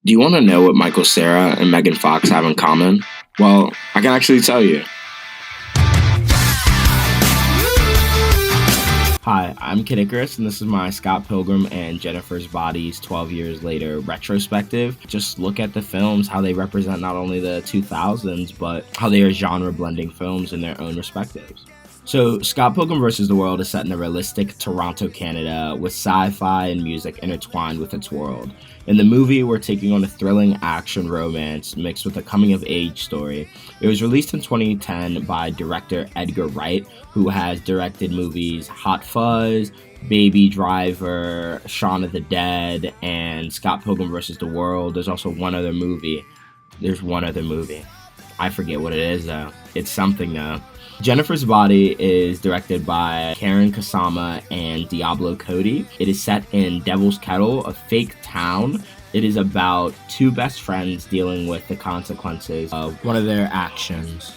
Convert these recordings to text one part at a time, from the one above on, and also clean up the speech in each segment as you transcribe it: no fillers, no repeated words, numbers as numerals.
Do you want to know what Michael Cera and Megan Fox have in common? Well, I can actually tell you. Hi, I'm Kid Icarus, and this is my Scott Pilgrim and Jennifer's Bodies 12 Years Later retrospective. Just look at the films, how they represent not only the 2000s, but how they are genre-blending films in their own respectives. So, Scott Pilgrim vs. the World is set in a realistic Toronto, Canada, with sci-fi and music intertwined with its world. In the movie, we're taking on a thrilling action romance mixed with a coming-of-age story. It was released in 2010 by director Edgar Wright, who has directed movies Hot Fuzz, Baby Driver, Shaun of the Dead, and Scott Pilgrim vs. the World. There's also one other movie. I forget what it is, though. It's something, though. Jennifer's Body is directed by Karen Kusama and Diablo Cody. It is set in Devil's Kettle, a fake town. It is about two best friends dealing with the consequences of one of their actions.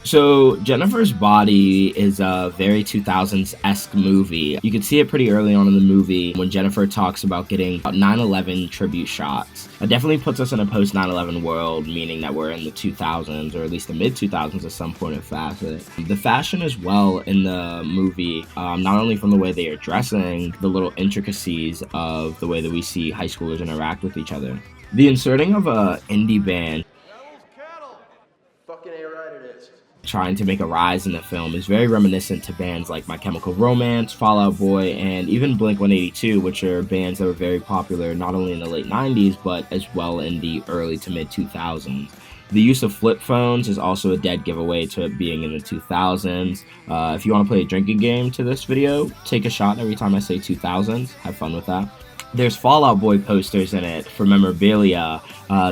So, Jennifer's Body is a very 2000s-esque movie. You can see it pretty early on in the movie when Jennifer talks about getting 9/11 tribute shots. It definitely puts us in a post-9/11 world, meaning that we're in the 2000s, or at least the mid-2000s at some point of fashion. The fashion as well in the movie, not only from the way they are dressing, the little intricacies of the way that we see high schoolers interact with each other. The inserting of a indie band trying to make a rise in the film is very reminiscent to bands like My Chemical Romance, Fall Out Boy, and even Blink-182, which are bands that were very popular not only in the late 90s, but as well in the early to mid-2000s. The use of flip phones is also a dead giveaway to it being in the 2000s. If you want to play a drinking game to this video, take a shot every time I say 2000s. Have fun with that. There's Fall Out Boy posters in it for memorabilia.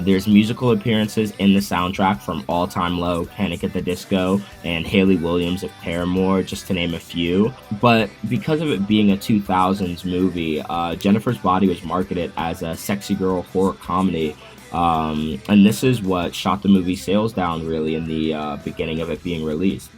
There's musical appearances in the soundtrack from All Time Low, Panic at the Disco, and Hayley Williams of Paramore, just to name a few. But because of it being a 2000s movie, Jennifer's Body was marketed as a sexy girl horror comedy. And this is what shot the movie sales down, really, in the beginning of it being released.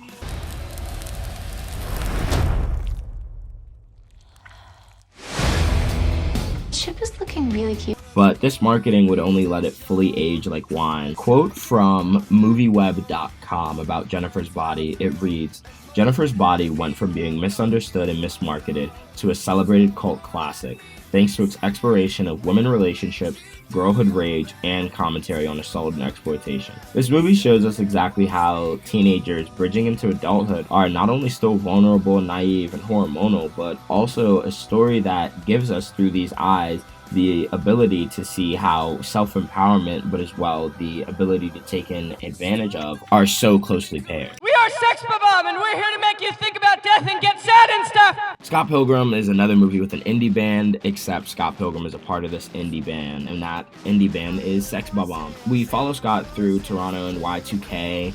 Chip is looking really cute. But this marketing would only let it fully age like wine. Quote from MovieWeb.com about Jennifer's Body, it reads, "Jennifer's Body went from being misunderstood and mismarketed to a celebrated cult classic, thanks to its exploration of women relationships, girlhood rage, and commentary on assault and exploitation." This movie shows us exactly how teenagers bridging into adulthood are not only still vulnerable, naive, and hormonal, but also a story that gives us through these eyes the ability to see how self-empowerment, but as well the ability to take in advantage of, are so closely paired. We are Sex Bob, and we're here to make you think about death and get sad and stuff! Scott Pilgrim is another movie with an indie band, except Scott Pilgrim is a part of this indie band, and that indie band is Sex Bob. We follow Scott through Toronto and Y2K.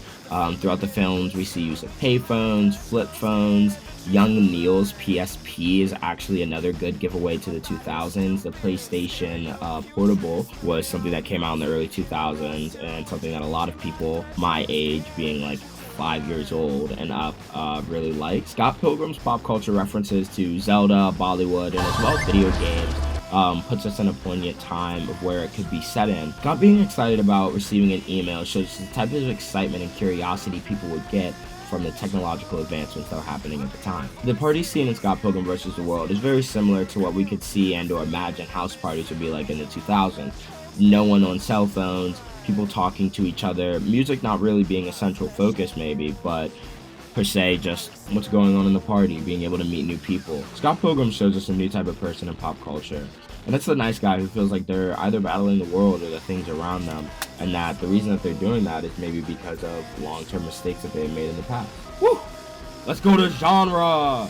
Throughout the films, we see use of payphones, flip phones. Young Neil's PSP is actually another good giveaway to the 2000s. The PlayStation Portable was something that came out in the early 2000s, and something that a lot of people my age, being like 5 years old and up, really like. Scott Pilgrim's pop culture references to Zelda, Bollywood, and as well as video games puts us in a poignant time of where it could be set in. Scott being excited about receiving an email shows the type of excitement and curiosity people would get from the technological advancements that were happening at the time. The party scene in Scott Pilgrim vs. the World is very similar to what we could see and or imagine house parties would be like in the 2000s. No one on cell phones, people talking to each other, music not really being a central focus maybe, but per se just what's going on in the party, being able to meet new people. Scott Pilgrim shows us a new type of person in pop culture. And that's the nice guy who feels like they're either battling the world or the things around them, and that the reason that they're doing that is maybe because of long-term mistakes that they've made in the past. Woo! Let's go to genre!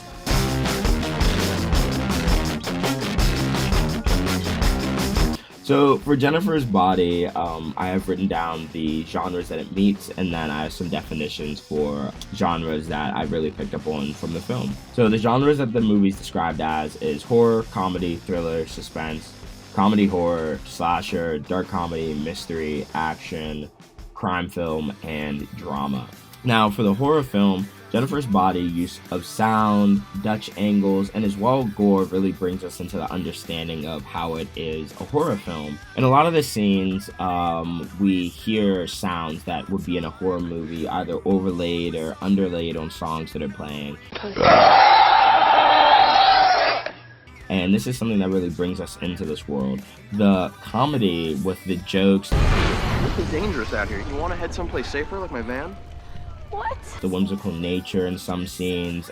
So for Jennifer's Body, I have written down the genres that it meets, and then I have some definitions for genres that I really picked up on from the film. So the genres that the movie's described as is horror, comedy, thriller, suspense, comedy, horror, slasher, dark comedy, mystery, action, crime film, and drama. Now for the horror film, Jennifer's Body use of sound, Dutch angles, and as well gore really brings us into the understanding of how it is a horror film. In a lot of the scenes, we hear sounds that would be in a horror movie, either overlaid or underlaid on songs that are playing. And this is something that really brings us into this world. The comedy with the jokes. It's dangerous out here. You want to head someplace safer, like my van? What? The whimsical nature in some scenes,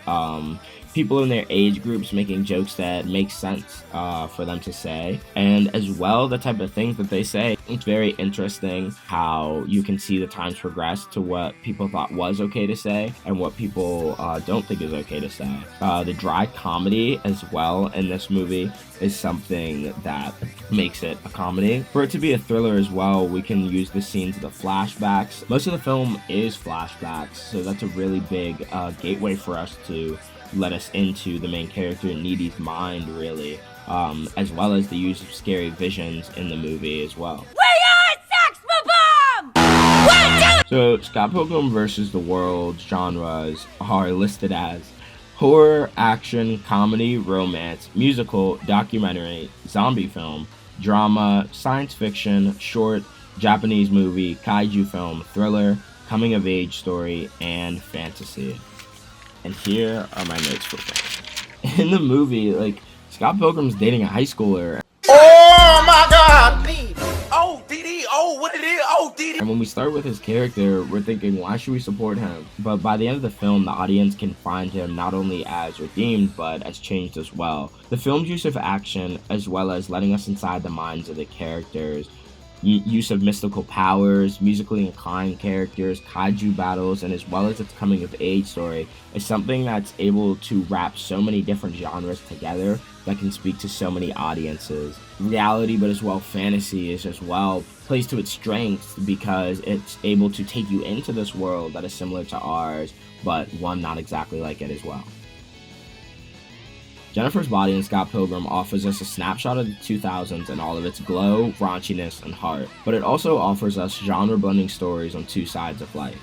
people in their age groups making jokes that make sense for them to say, and as well the type of things that they say. It's very interesting how you can see the times progress to what people thought was okay to say and what people don't think is okay to say. The dry comedy as well in this movie is something that makes it a comedy. For it to be a thriller as well, we can use the scenes of the flashbacks. Most of the film is flashbacks, so that's a really big gateway for us to let us into the main character Needy's mind, really, as well as the use of scary visions in the movie as well. So Scott Pilgrim vs. the World genres are listed as horror, action, comedy, romance, musical, documentary, zombie film, drama, science fiction, short, Japanese movie, kaiju film, thriller, coming of age story, and fantasy. And here are my notes for that. In the movie, like, Scott Pilgrim's dating a high schooler. Oh my God! Oh, DD! Oh, what it is? Oh, DD! And when we start with his character, we're thinking, why should we support him? But by the end of the film, the audience can find him not only as redeemed, but as changed as well. The film's use of action, as well as letting us inside the minds of the characters, use of mystical powers, musically inclined characters, kaiju battles, and as well as its coming of age story, is something that's able to wrap so many different genres together that can speak to so many audiences. Reality, but as well fantasy, is as well plays to its strengths because it's able to take you into this world that is similar to ours, but one not exactly like it as well. Jennifer's Body in Scott Pilgrim offers us a snapshot of the 2000s and all of its glow, raunchiness, and heart, but it also offers us genre-blending stories on two sides of life.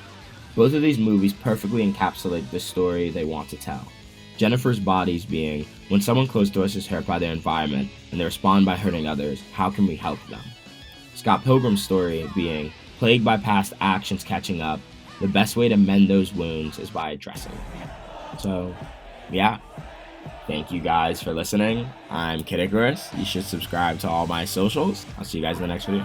Both of these movies perfectly encapsulate the story they want to tell. Jennifer's Body's being, when someone close to us is hurt by their environment, and they respond by hurting others, how can we help them? Scott Pilgrim's story being, plagued by past actions catching up, the best way to mend those wounds is by addressing them. So, yeah. Thank you guys for listening. I'm Kid Icarus. You should subscribe to all my socials. I'll see you guys in the next video.